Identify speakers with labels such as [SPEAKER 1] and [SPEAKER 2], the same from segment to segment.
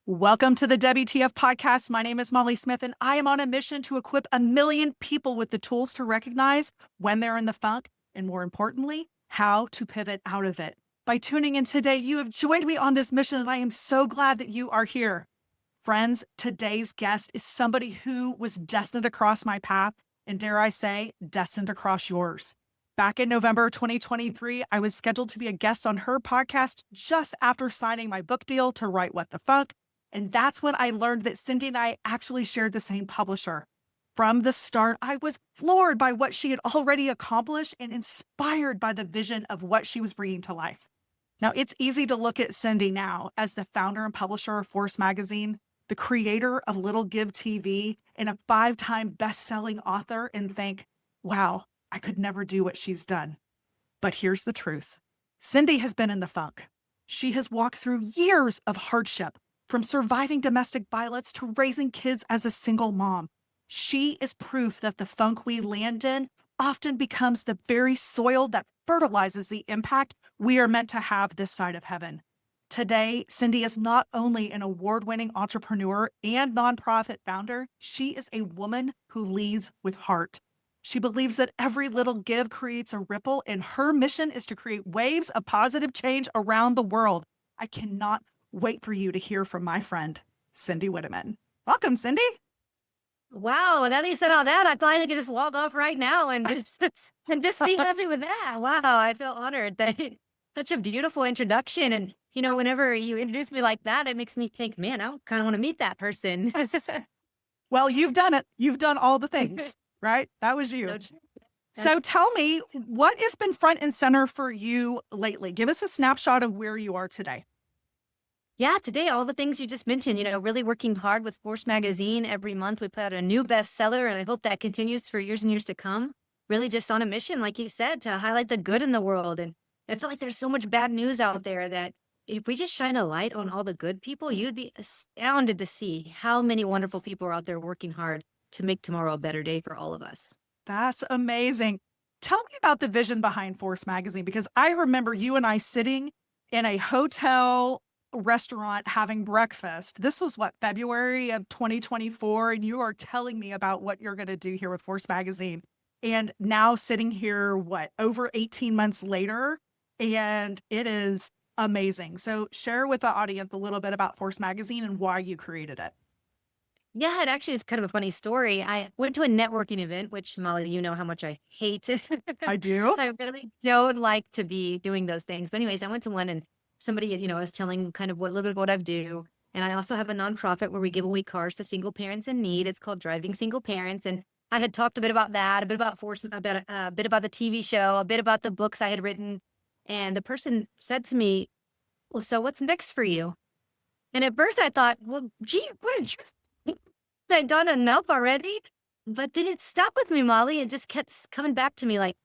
[SPEAKER 1] Welcome to the WTF podcast. My name is Molly Smith, and I am on a mission to equip 1 million people with the tools to recognize when they're in the funk, and more importantly, how to pivot out of it. By tuning in today, you have joined me on this mission, and I am so glad that you are here. Friends, today's guest is somebody who was destined to cross my path, and dare I say, destined to cross yours. Back in November 2023, I was scheduled to be a guest on her podcast just after signing my book deal to write What the Funk. And that's when I learned that Cindy and I actually shared the same publisher. From the start, I was floored by what she had already accomplished and inspired by the vision of what she was bringing to life. Now, it's easy to look at Cindy now as the founder and publisher of Force Magazine, the creator of Little Give TV, and a 5-time best-selling author, and think, wow, I could never do what she's done. But here's the truth. Cindy has been in the funk. She has walked through years of hardship, from surviving domestic violence to raising kids as a single mom. She is proof that the funk we land in often becomes the very soil that fertilizes the impact we are meant to have this side of heaven. Today, Cindy is not only an award-winning entrepreneur and nonprofit founder, she is a woman who leads with heart. She believes that every little give creates a ripple, and her mission is to create waves of positive change around the world. I cannot wait for you to hear from my friend, Cindy Witteman. Welcome, Cindy.
[SPEAKER 2] Wow, now that you said all that, I thought I could just log off right now and just be happy with that. Wow, I feel honored. That such a beautiful introduction. And, whenever you introduce me like that, it makes me think, man, I kind of want to meet that person.
[SPEAKER 1] Well, you've done it. You've done all the things, right? That was you. So tell me, what has been front and center for you lately? Give us a snapshot of where you are today.
[SPEAKER 2] Yeah, today, all the things you just mentioned, really working hard with Force Magazine. Every month we put out a new bestseller, and I hope that continues for years and years to come. Really just on a mission, like you said, to highlight the good in the world. And I feel like there's so much bad news out there that if we just shine a light on all the good people, you'd be astounded to see how many wonderful people are out there working hard to make tomorrow a better day for all of us.
[SPEAKER 1] That's amazing. Tell me about the vision behind Force Magazine, because I remember you and I sitting in a hotel restaurant having breakfast. This was February of 2024, and you are telling me about what you're going to do here with Force Magazine. And now sitting here, over 18 months later, and it is amazing. So share with the audience a little bit about Force Magazine and why you created it.
[SPEAKER 2] Yeah, it actually is kind of a funny story. I went to a networking event, which, Molly, you know how much I hate.
[SPEAKER 1] I do.
[SPEAKER 2] I really don't like to be doing those things. But anyways, I went to one, and somebody, was telling kind of a little bit of what I do. And I also have a nonprofit where we give away cars to single parents in need. It's called Driving Single Parents. And I had talked a bit about that, a bit about Force, a bit about the TV show, a bit about the books I had written. And the person said to me, well, so what's next for you? And at first I thought, well, gee, what did you think? I'd done enough already? But then it stopped with me, Molly. It just kept coming back to me like,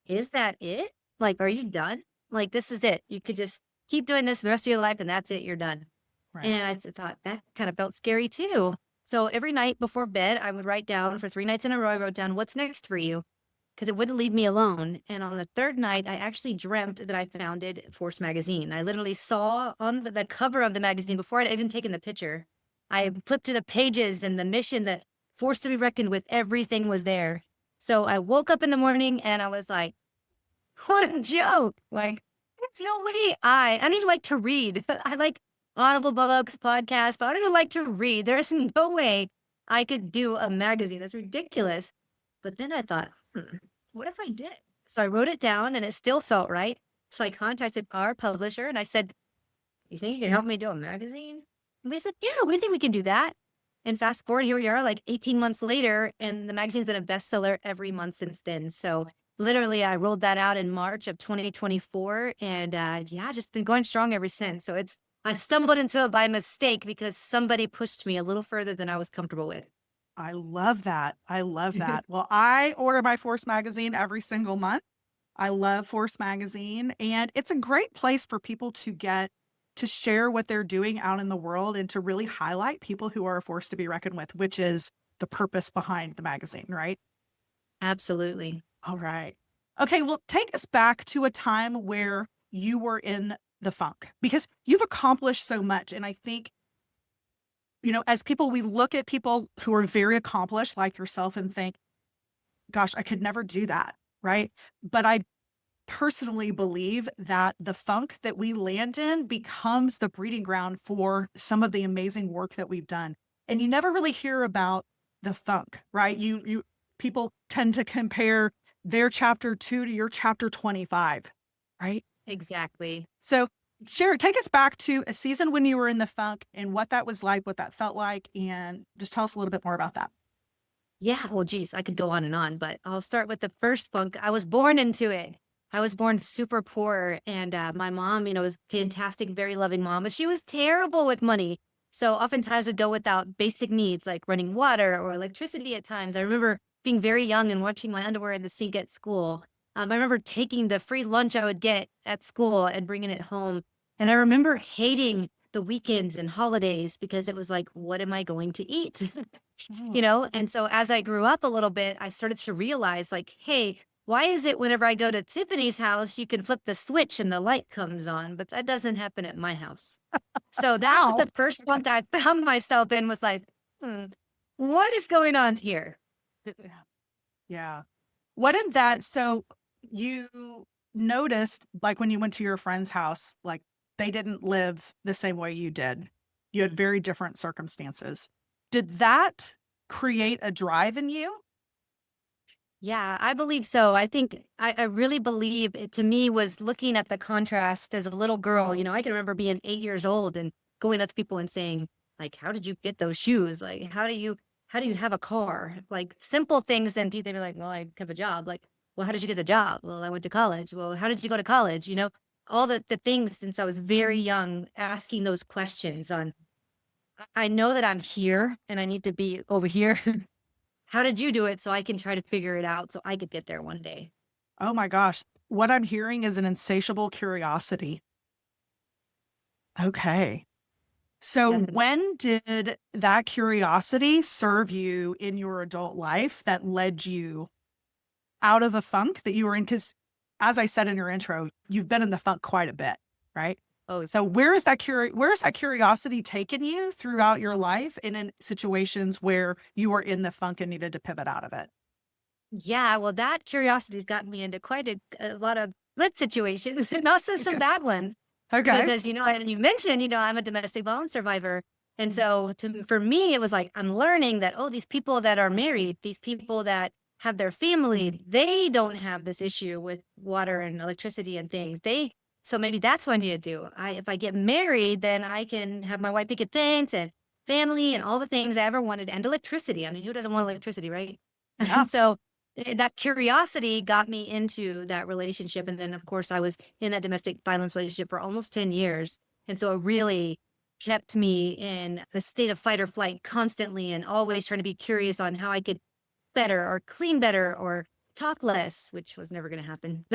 [SPEAKER 2] is that it? Like, are you done? Like, this is it. You could just keep doing this the rest of your life, and that's it. You're done. Right. And I thought that kind of felt scary too. So every night before bed, I would write down for 3 nights in a row. I wrote down what's next for you, because it wouldn't leave me alone. And on the 3rd night, I actually dreamt that I founded Force Magazine. I literally saw on the cover of the magazine before I'd even taken the picture. I flipped through the pages, and the mission that Force to be reckoned with, everything was there. So I woke up in the morning and I was like, what a joke. Like, there's no way I don't even like to read. I like Audible books, podcasts, but I don't even like to read. There's no way I could do a magazine. That's ridiculous. But then I thought, what if I did? So I wrote it down, and it still felt right. So I contacted our publisher and I said, you think you can help me do a magazine? And they said, yeah, we think we can do that. And fast forward, here we are like 18 months later, and the magazine's been a bestseller every month since then. So literally, I rolled that out in March of 2024, and just been going strong ever since. So I stumbled into it by mistake because somebody pushed me a little further than I was comfortable with.
[SPEAKER 1] I love that. I love that. Well, I order my Force Magazine every single month. I love Force Magazine, and it's a great place for people to get to share what they're doing out in the world and to really highlight people who are a force to be reckoned with, which is the purpose behind the magazine, right?
[SPEAKER 2] Absolutely.
[SPEAKER 1] All right. Okay, well, take us back to a time where you were in the funk because you've accomplished so much. And I think, as people, we look at people who are very accomplished like yourself and think, gosh, I could never do that. Right. But I personally believe that the funk that we land in becomes the breeding ground for some of the amazing work that we've done. And you never really hear about the funk, right? People tend to compare their chapter 2 to your chapter 25, right?
[SPEAKER 2] Exactly.
[SPEAKER 1] So share, take us back to a season when you were in the funk and what that was like, what that felt like, and just tell us a little bit more about that.
[SPEAKER 2] Yeah, well, geez, I could go on, but I'll start with the first funk. I was born into it. I was born super poor, and my mom, was fantastic, very loving mom, but she was terrible with money. So oftentimes would go without basic needs like running water or electricity at times. I remember being very young and watching my underwear in the sink at school. I remember taking the free lunch I would get at school and bringing it home. And I remember hating the weekends and holidays because it was like, what am I going to eat?
[SPEAKER 1] Oh.
[SPEAKER 2] And so as I grew up a little bit, I started to realize like, hey, why is it whenever I go to Tiffany's house, you can flip the switch and the light comes on, but that doesn't happen at my house. So that was
[SPEAKER 1] Wow.
[SPEAKER 2] the first one that I found myself in was like, hmm, what is going on here?
[SPEAKER 1] Yeah. What did that so you noticed, like, when you went to your friend's house, like, they didn't live the same way you did. You had very different circumstances. Did that create a drive in you?
[SPEAKER 2] Yeah, I believe so. I think I really believe it to me was looking at the contrast as a little girl. I can remember being 8 years old and going up to people and saying, like, how did you get those shoes? Like, how do you have a car? Like simple things. And people are like, well, I have a job. Like, well, how did you get the job? Well, I went to college. Well, how did you go to college? All the things since I was very young, asking those questions on I know that I'm here and I need to be over here. How did you do it so I can try to figure it out so I could get there one day?
[SPEAKER 1] Oh my gosh. What I'm hearing is an insatiable curiosity. Okay. So
[SPEAKER 2] Definitely.
[SPEAKER 1] when did that curiosity serve you in your adult life that led you out of a funk that you were in? Because as I said in your intro, you've been in the funk quite a bit, right?
[SPEAKER 2] Oh,
[SPEAKER 1] So where is that curiosity taken you throughout your life and in situations where you were in the funk and needed to pivot out of it?
[SPEAKER 2] yeah. Well, that curiosity's gotten me into quite a lot of good situations and also some
[SPEAKER 1] Okay.
[SPEAKER 2] bad ones. Because
[SPEAKER 1] Okay.
[SPEAKER 2] as you know, and you mentioned, I'm a domestic violence survivor. And so for me, it was like, I'm learning that, oh, these people that are married, these people that have their family, they don't have this issue with water and electricity and things. So maybe that's what I need to do. If I get married, then I can have my white picket fence and family and all the things I ever wanted and electricity. I mean, who doesn't want electricity, right?
[SPEAKER 1] Yeah.
[SPEAKER 2] And so that curiosity got me into that relationship. And then, of course, I was in that domestic violence relationship for almost 10 years. And so it really kept me in a state of fight or flight constantly and always trying to be curious on how I could better or clean better or talk less, which was never going to happen.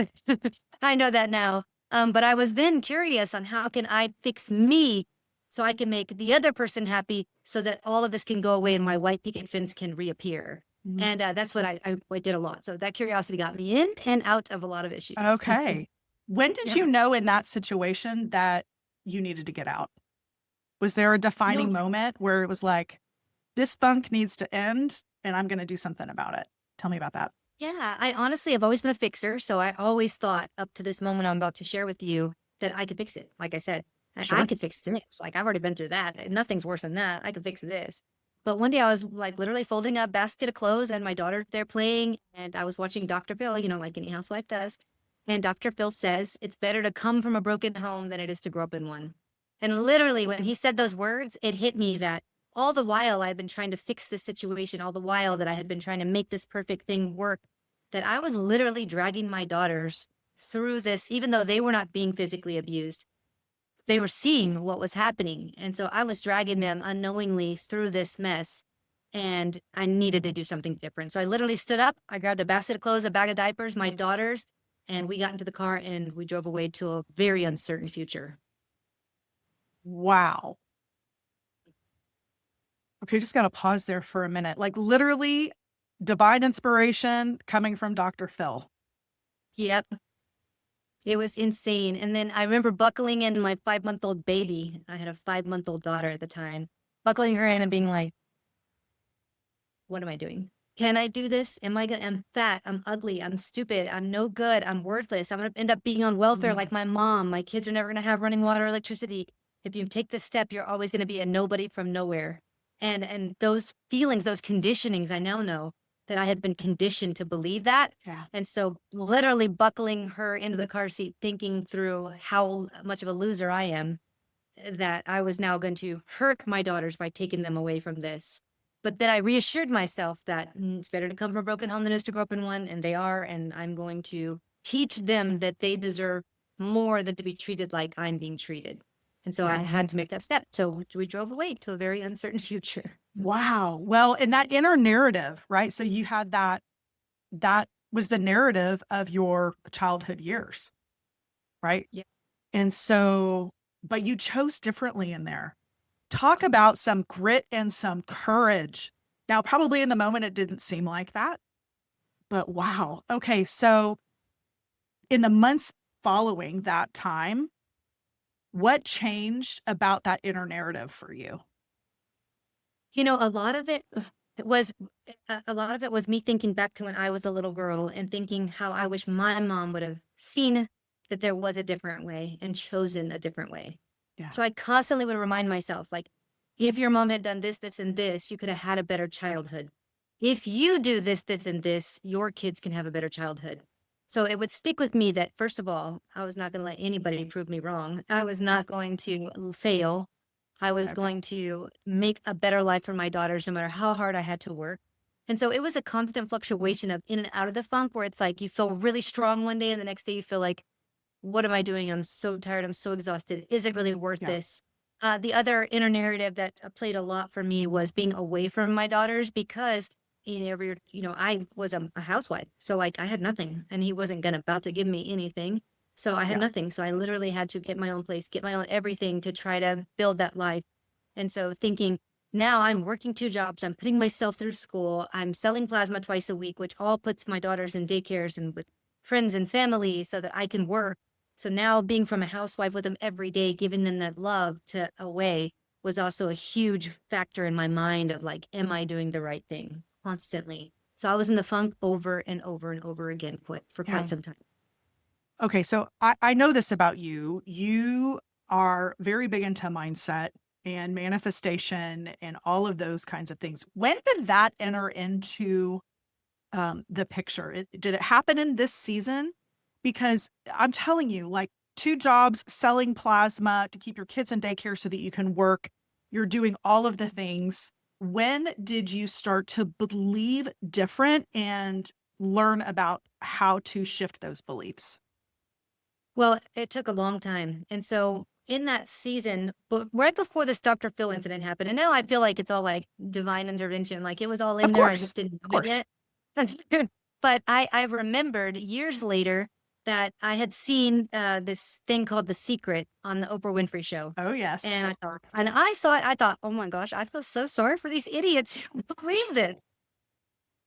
[SPEAKER 2] I know that now. But I was then curious on how can I fix me so I can make the other person happy so that all of this can go away and my white picket fence can reappear.
[SPEAKER 1] Mhm.
[SPEAKER 2] And that's what I did a lot. So that curiosity got me in and out of a lot of issues.
[SPEAKER 1] Okay. When did you
[SPEAKER 2] Yeah.
[SPEAKER 1] know in that situation that you needed to get out? Was there a defining
[SPEAKER 2] No,
[SPEAKER 1] moment where it was like, this funk needs to end and I'm going to do something about it? Tell me about that.
[SPEAKER 2] yeah, I honestly have always been a fixer. So I always thought up to this moment I'm about to share with you that I could fix it. Like I said, I
[SPEAKER 1] Sure.
[SPEAKER 2] could fix this. Like I've already been through that. And nothing's worse than that. I could fix this. But one day I was like literally folding a basket of clothes and my daughter there playing and I was watching Dr. Phil, like any housewife does. And Dr. Phil says it's better to come from a broken home than it is to grow up in one. And literally when he said those words, it hit me that all the while I've been trying to fix this situation, all the while that I had been trying to make this perfect thing work, that I was literally dragging my daughters through this, even though they were not being physically abused. They were seeing what was happening. And so I was dragging them unknowingly through this mess. And I needed to do something different. So I literally stood up, I grabbed a basket of clothes, a bag of diapers, my daughters, and we got into the car and we drove away to a very uncertain future.
[SPEAKER 1] Wow. Okay, just got to pause there for a minute. Like literally divine inspiration coming from Dr. Phil.
[SPEAKER 2] Yep. It was insane. And then I remember buckling in my 5-month-old baby. I had a 5-month-old daughter at the time, buckling her in and being like, what am I doing? Can I do this? I'm fat, I'm ugly, I'm stupid, I'm no good, I'm worthless. I'm gonna end up being on welfare
[SPEAKER 1] Mm.
[SPEAKER 2] like my mom. My kids are never gonna have running water or electricity. If you take this step, you're always gonna be a nobody from nowhere. And those feelings, those conditionings, I now know that I had been conditioned to believe that.
[SPEAKER 1] Yeah.
[SPEAKER 2] And so literally buckling her into the car seat, thinking through how much of a loser I am, that I was now going to hurt my daughters by taking them away from this. But then I reassured myself that it's better to come from a broken home than it is to grow up in one, and they are, and I'm going to teach them that they deserve more than to be treated like I'm being treated. And so I
[SPEAKER 1] Yes.
[SPEAKER 2] had to make that step. So we drove away to a very uncertain future.
[SPEAKER 1] Wow. Well, and that inner narrative, right? So you had that was the narrative of your childhood years, right?
[SPEAKER 2] Yeah.
[SPEAKER 1] And so, but you chose differently in there. Talk about some grit and some courage. Now, probably in the moment, it didn't seem like that, but wow. Okay. So, in the months following that time, what changed about that inner narrative for you?
[SPEAKER 2] A lot of it was a lot of it was me thinking back to when I was a little girl and thinking how I wish my mom would have seen that there was a different way and chosen a different way.
[SPEAKER 1] Yeah.
[SPEAKER 2] So I constantly would remind myself, like, if your mom had done this, this, and this, you could have had a better childhood. If you do this, this, and this, your kids can have a better childhood. So it would stick with me that, first of all, I was not going to let anybody prove me wrong. I was not going to fail. I was
[SPEAKER 1] Okay.
[SPEAKER 2] going to make a better life for my daughters, no matter how hard I had to work. And so it was a constant fluctuation of in and out of the funk where it's like you feel really strong one day and the next day you feel like, what am I doing? I'm so tired. I'm so exhausted. Is it really worth
[SPEAKER 1] Yeah.
[SPEAKER 2] this? The other inner narrative that played a lot for me was being away from my daughters because I was a housewife. So like I had nothing and he wasn't gonna about to give me anything. So I had
[SPEAKER 1] Yeah.
[SPEAKER 2] nothing. So I literally had to get my own place, get my own everything to try to build that life. And so thinking now I'm working 2 jobs, I'm putting myself through school, I'm selling plasma twice a week, which all puts my daughters in daycares and with friends and family so that I can work. So now being from a housewife with them every day, giving them that love to away was also a huge factor in my mind of like, am I doing the right thing constantly? So I was in the funk over and over and over again for
[SPEAKER 1] Yeah.
[SPEAKER 2] quite some time.
[SPEAKER 1] Okay. So I know this about you. You are very big into mindset and manifestation and all of those kinds of things. When did that enter into the picture? Did it happen in this season? Because I'm telling you, like 2 jobs, selling plasma to keep your kids in daycare so that you can work, you're doing all of the things. When did you start to believe different and learn about how to shift those beliefs?
[SPEAKER 2] Well, it took a long time. And so in that season, but right before this Dr. Phil incident happened, and now I feel like it's all like divine intervention, like it was all
[SPEAKER 1] Of
[SPEAKER 2] in there. I
[SPEAKER 1] course.
[SPEAKER 2] just didn't
[SPEAKER 1] Of
[SPEAKER 2] know it
[SPEAKER 1] course.
[SPEAKER 2] yet. But I remembered years later that I had seen this thing called The Secret on the Oprah Winfrey Show.
[SPEAKER 1] Oh, yes.
[SPEAKER 2] And I saw it, I thought, oh my gosh, I feel so sorry for these idiots who believed it.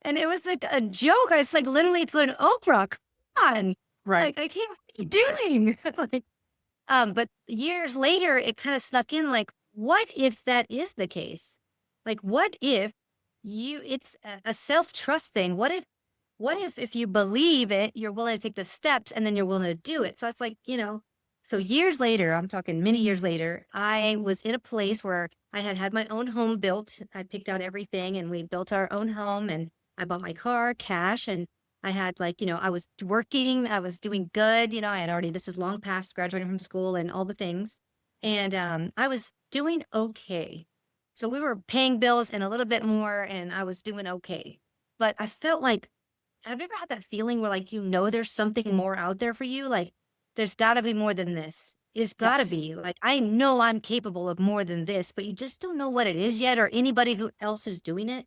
[SPEAKER 2] And it was like a joke. I was like literally going, Oprah, come on.
[SPEAKER 1] Right.
[SPEAKER 2] Like, I can't, what are you doing? Like, but years later, it kind of snuck in like, what if that is the case? Like, what if it's a self-trust thing? What if you believe it, you're willing to take the steps and then you're willing to do it? So it's like, so years later, I'm talking many years later, I was in a place where I had had my own home built. I picked out everything and we built our own home and I bought my car cash and I had like, I was working, I was doing good, I had already, this was long past graduating from school and all the things. And I was doing okay. So we were paying bills and a little bit more and I was doing okay. But I felt like, have you ever had that feeling where like, there's something more out there for you? Like, there's gotta be more than this. It's gotta
[SPEAKER 1] Yes.
[SPEAKER 2] be like, I know I'm capable of more than this, but you just don't know what it is yet or anybody who else who's doing it.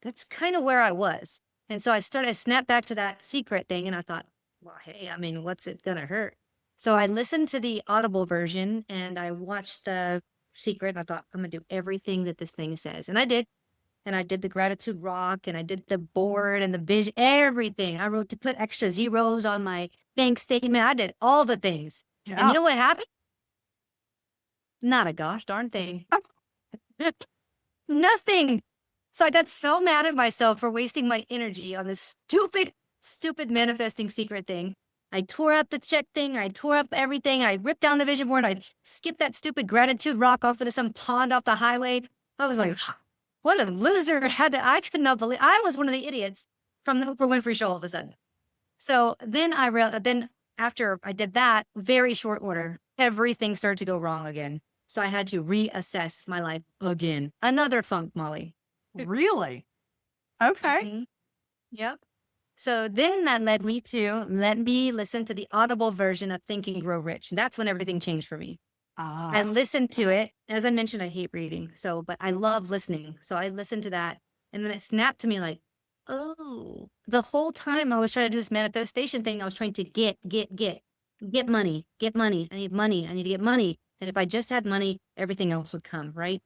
[SPEAKER 2] That's kind of where I was. And so I snapped back to that secret thing and I thought, well, hey, I mean, what's it gonna hurt? So I listened to the Audible version and I watched the secret and I thought, I'm gonna do everything that this thing says. And I did. and I did the gratitude rock, and I did the board and the vision, everything. I wrote to put extra zeros on my bank statement. I did all the things. And you
[SPEAKER 1] Yeah.
[SPEAKER 2] know what happened? Not a gosh darn thing. Nothing. So I got so mad at myself for wasting my energy on this stupid manifesting secret thing. I tore up the check thing. I tore up everything. I ripped down the vision board. I skipped that stupid gratitude rock off into some pond off the highway. I was like, what a loser. I could not believe I was one of the idiots from the Oprah Winfrey show all of a sudden. So then then after I did that, very short order, everything started to go wrong again. So I had to reassess my life again. Another funk, Molly.
[SPEAKER 1] Really? Okay.
[SPEAKER 2] Mhm. Yep. So then that led me to let me listen to the audible version of Think and Grow Rich. That's when everything changed for me. I
[SPEAKER 1] Ah,
[SPEAKER 2] listened to it. As I mentioned, I hate reading. So, but I love listening. So I listened to that. And then it snapped to me like, oh, the whole time I was trying to do this manifestation thing, I was trying to get money, get money. I need money. I need to get money. And if I just had money, everything else would come, right?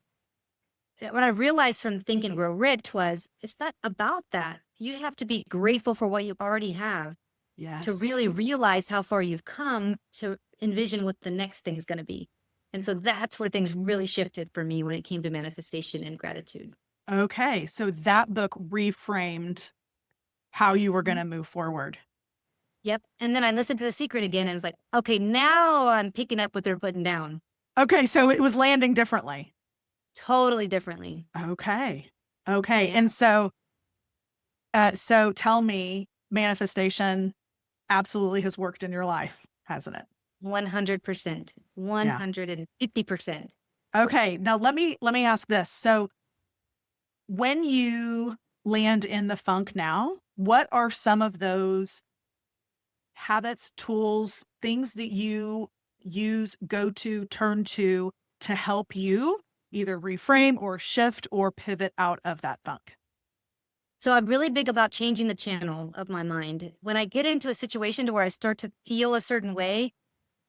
[SPEAKER 2] What I realized from Think and Grow Rich was it's not about that. You have to be grateful for what you already have to
[SPEAKER 1] yes.
[SPEAKER 2] really realize how far you've come to envision what the next thing is going to be. And so that's where things really shifted for me when it came to manifestation and gratitude.
[SPEAKER 1] Okay. So that book reframed how you were going
[SPEAKER 2] Mhm.
[SPEAKER 1] to move forward.
[SPEAKER 2] Yep. And then I listened to The Secret again and was like, okay, now I'm picking up what they're putting down
[SPEAKER 1] Okay. So it was landing differently.
[SPEAKER 2] totally differently.
[SPEAKER 1] Okay. Okay.
[SPEAKER 2] Yeah.
[SPEAKER 1] And so tell me, manifestation absolutely has worked in your life, hasn't it?
[SPEAKER 2] 100%,
[SPEAKER 1] Yeah.
[SPEAKER 2] 150%.
[SPEAKER 1] Okay. Now let me ask this. So when you land in the funk now, what are some of those habits, tools, things that you use, go to, turn to help you either reframe or shift or pivot out of that funk?
[SPEAKER 2] So I'm really big about changing the channel of my mind. When I get into a situation to where I start to feel a certain way,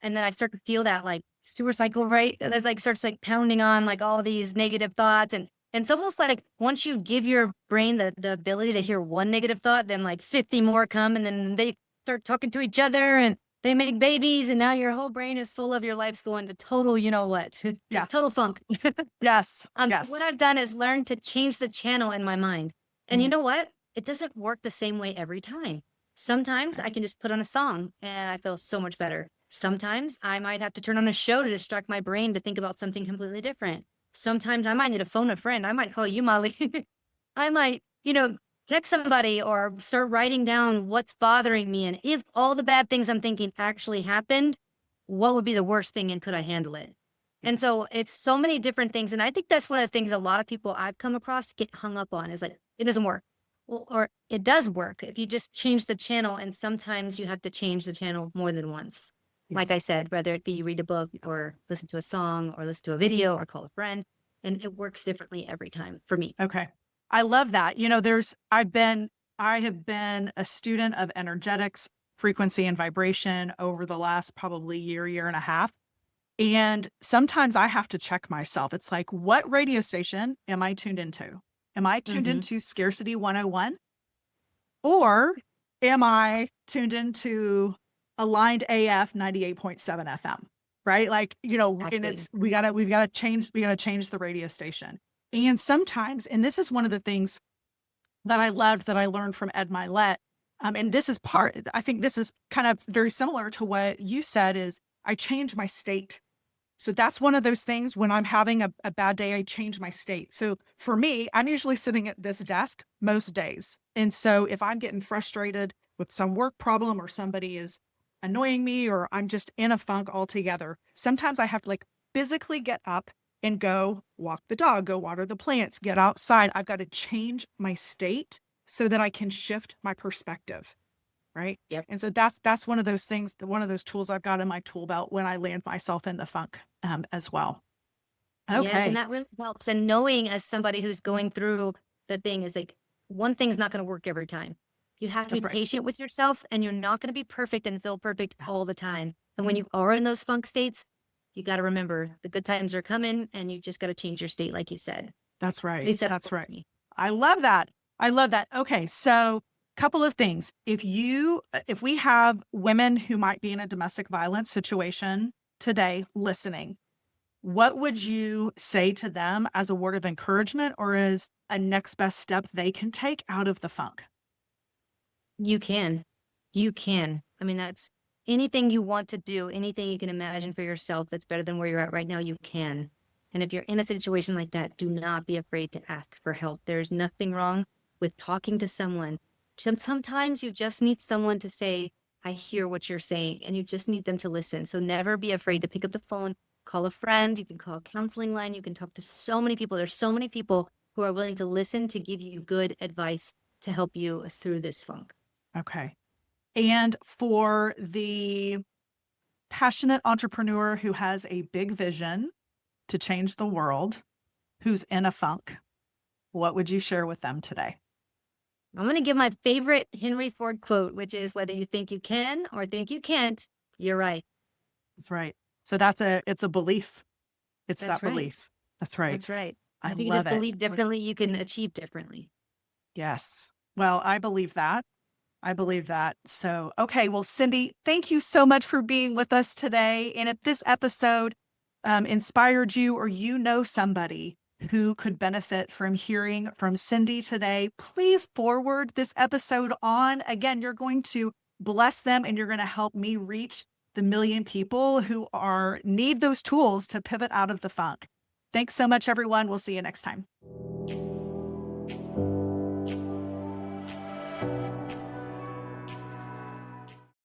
[SPEAKER 2] and then I start to feel that like sewer cycle, right? That like starts like pounding on like all these negative thoughts. And it's almost like once you give your brain the ability to hear one negative thought, then like 50 more come and then they start talking to each other and they make babies and now your whole brain is full of your life's going to total, you know what?
[SPEAKER 1] Yeah.
[SPEAKER 2] Total funk.
[SPEAKER 1] Yes.
[SPEAKER 2] So what
[SPEAKER 1] Yes.
[SPEAKER 2] I've done is learn to change the channel in my mind. And you
[SPEAKER 1] Mhm.
[SPEAKER 2] know what? It doesn't work the same way every time. Sometimes
[SPEAKER 1] Okay.
[SPEAKER 2] I can just put on a song and I feel so much better. Sometimes I might have to turn on a show to distract my brain to think about something completely different. Sometimes I might need to phone a friend. I might call you, Molly. I might, text somebody or start writing down what's bothering me. And if all the bad things I'm thinking actually happened, what would be the worst thing and could I handle it?
[SPEAKER 1] Yeah.
[SPEAKER 2] And so it's so many different things. And I think that's one of the things a lot of people I've come across get hung up on is like, it doesn't work. Well, or it does work if you just change the channel. And sometimes you have to change the channel more than once.
[SPEAKER 1] Yeah.
[SPEAKER 2] Like I said, whether it be read a book or listen to a song or listen to a video or call a friend. And it works differently every time for me.
[SPEAKER 1] Okay. I love that. I have been a student of energetics, frequency and vibration over the last probably year and a half. And sometimes I have to check myself. It's like, what radio station am I tuned into? Am I tuned
[SPEAKER 2] Hmm.
[SPEAKER 1] into Scarcity 101? Or am I tuned into Aligned AF 98.7 FM? Right? Like, and
[SPEAKER 2] Exactly.
[SPEAKER 1] we gotta change the radio station. And sometimes, and this is one of the things that I loved that I learned from Ed Milet. And I think this is kind of very similar to what you said is I change my state. So that's one of those things when I'm having a bad day, I change my state. So for me, I'm usually sitting at this desk most days. And so if I'm getting frustrated with some work problem or somebody is annoying me or I'm just in a funk altogether, sometimes I have to like physically get up and go walk the dog, go water the plants, get outside. I've got to change my state so that I can shift my perspective. Right.
[SPEAKER 2] Yep.
[SPEAKER 1] And so that's one of those things, one of those tools I've got in my tool belt when I land myself in the funk as well.
[SPEAKER 2] Yes, and
[SPEAKER 1] Okay.
[SPEAKER 2] that really helps. And knowing as somebody who's going through the thing is like one thing's not going to work every time. You have to be
[SPEAKER 1] That's right.
[SPEAKER 2] patient with yourself and you're not going to be perfect and feel perfect
[SPEAKER 1] Yeah.
[SPEAKER 2] all the time. And when you are in those funk states, you got to remember the good times are coming and you just got to change your state, like you said. At
[SPEAKER 1] That's right.
[SPEAKER 2] least that's
[SPEAKER 1] That's
[SPEAKER 2] what
[SPEAKER 1] right.
[SPEAKER 2] me.
[SPEAKER 1] I love that. I love that. Okay, so couple of things. If we have women who might be in a domestic violence situation today listening, what would you say to them as a word of encouragement or as a next best step they can take out of the funk?
[SPEAKER 2] You can. You can. I mean, that's anything you want to do, anything you can imagine for yourself that's better than where you're at right now, you can. And if you're in a situation like that, do not be afraid to ask for help. There's nothing wrong with talking to someone. Sometimes you just need someone to say, I hear what you're saying, and you just need them to listen. So never be afraid to pick up the phone, call a friend. You can call a counseling line. You can talk to so many people. There's so many people who are willing to listen to give you good advice to help you through this funk.
[SPEAKER 1] Okay. And for the passionate entrepreneur who has a big vision to change the world, who's in a funk, what would you share with them today?
[SPEAKER 2] I'm going to give my favorite Henry Ford quote, which is whether you think you can or think you can't, you're right.
[SPEAKER 1] That's right. So it's a belief. It's
[SPEAKER 2] That's
[SPEAKER 1] that
[SPEAKER 2] right.
[SPEAKER 1] belief. That's right.
[SPEAKER 2] That's right.
[SPEAKER 1] I
[SPEAKER 2] If you
[SPEAKER 1] love
[SPEAKER 2] just
[SPEAKER 1] it.
[SPEAKER 2] believe differently, you can achieve differently.
[SPEAKER 1] Yes. Well, I believe that. I believe that. So, okay. Well, Cindy, thank you so much for being with us today. And if this episode inspired you or you know somebody who could benefit from hearing from Cindy today, please forward this episode on. Again, you're going to bless them and you're going to help me reach the million people who need those tools to pivot out of the funk. Thanks so much, everyone. We'll see you next time.